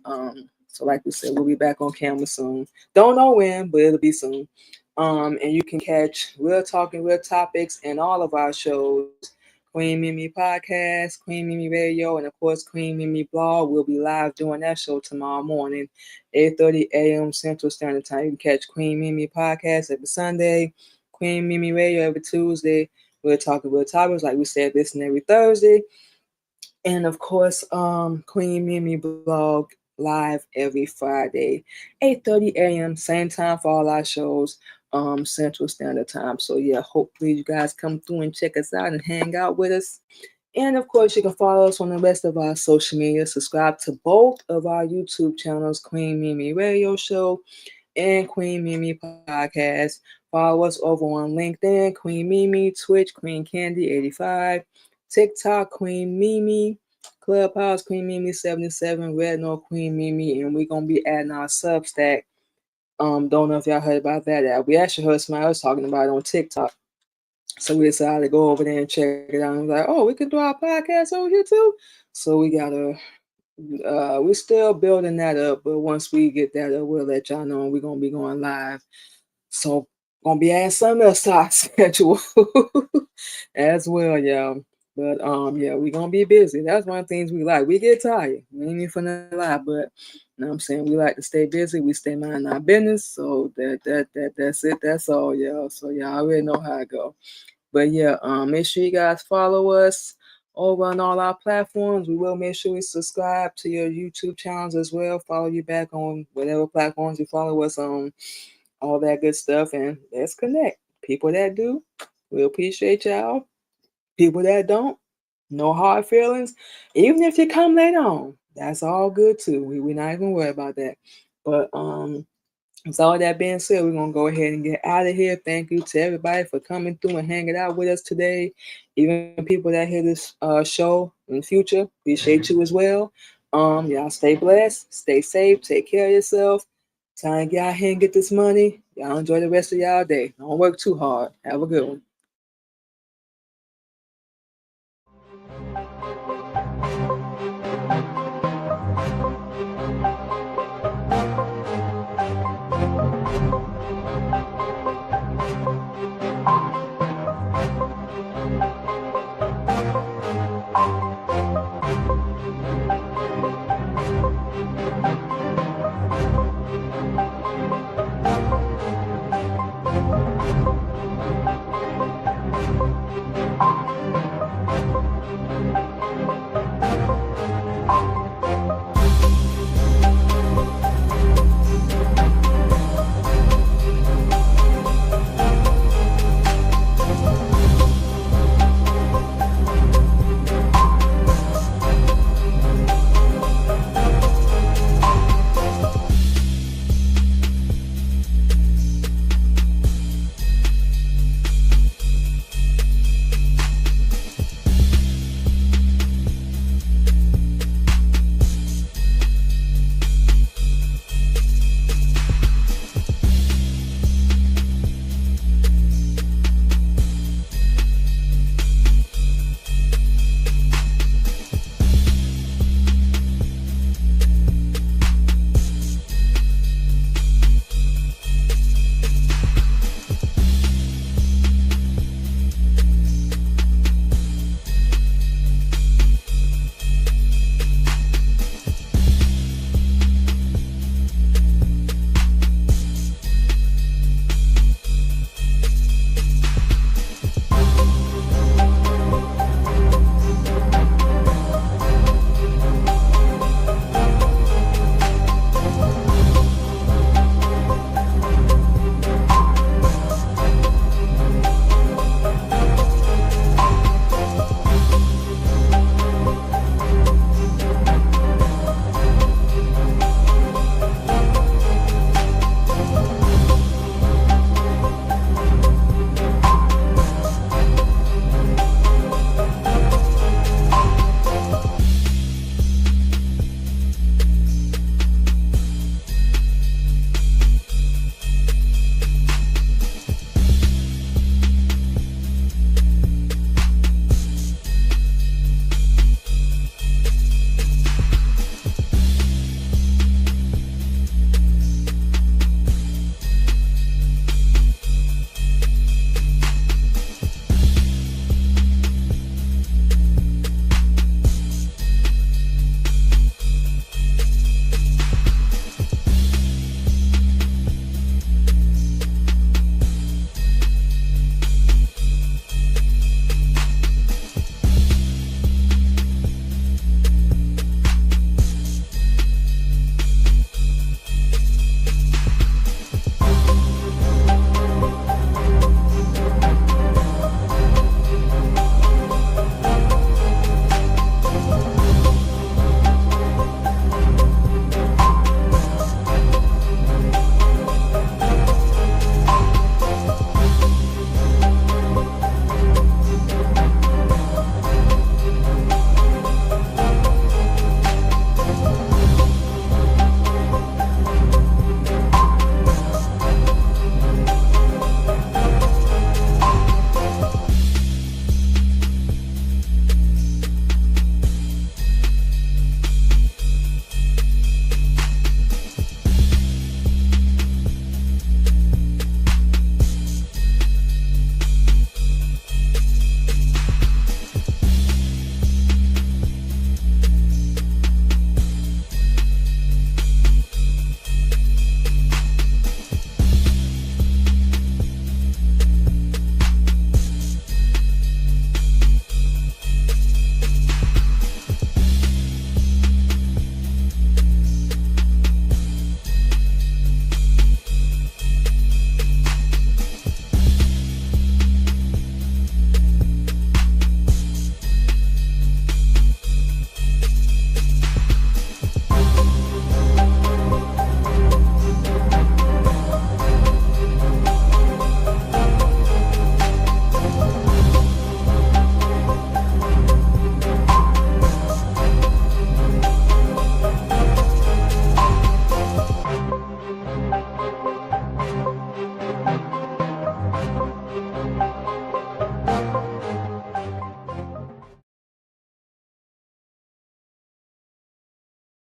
So like we said, we'll be back on camera soon. Don't know when, but it'll be soon. And you can catch Real Talking Real Topics and all of our shows. Queen Mimi Podcast, Queen Mimi Radio, and of course Queen Mimi Blog. We'll be live doing that show tomorrow morning, 8:30 a.m. Central Standard Time. You can catch Queen Mimi Podcast every Sunday, Queen Mimi Radio every Tuesday. We're talking about topics, like we said, this and every Thursday. And of course, Queen Mimi Blog live every Friday, 8:30 a.m. Same time for all our shows, Central Standard Time. So yeah, hopefully you guys come through and check us out and hang out with us. And of course, you can follow us on the rest of our social media. Subscribe to both of our YouTube channels, Queen Mimi Radio Show and Queen Mimi Podcast. Follow us over on LinkedIn, Queen Mimi, Twitch, Queen Candy 85, TikTok, Queen Mimi, Clubhouse, Queen Mimi 77, Red Note, Queen Mimi, and we're gonna be adding our Substack. Don't know if y'all heard about that. We actually heard somebody else talking about it on TikTok. So we decided to go over there and check it out. And was like, oh, we can do our podcast over here too. So we gotta we're still building that up, but once we get that up, we'll let y'all know we're gonna be going live. So gonna be adding something else to our schedule as well, y'all. But yeah, we're gonna be busy. That's one of the things we like. We get tired. We ain't even finna lie, but you know what I'm saying, we like to stay busy, we stay minding our business. So that's it, that's all, y'all. So y'all already know how it go. But yeah, make sure you guys follow us over on all our platforms. We will make sure we subscribe to your YouTube channels as well. Follow you back on whatever platforms you follow us on, all that good stuff. And let's connect. People that do, we appreciate y'all. People that don't, no hard feelings. Even if you come later on, that's all good too. We're not even worried about that. But so all that being said, we're gonna go ahead and get out of here. Thank you to everybody for coming through and hanging out with us today. Even people that hear this show in the future, appreciate you as well. Y'all stay blessed, stay safe, take care of yourself. Time to get out here and get this money. Y'all enjoy the rest of y'all day. Don't work too hard. Have a good one.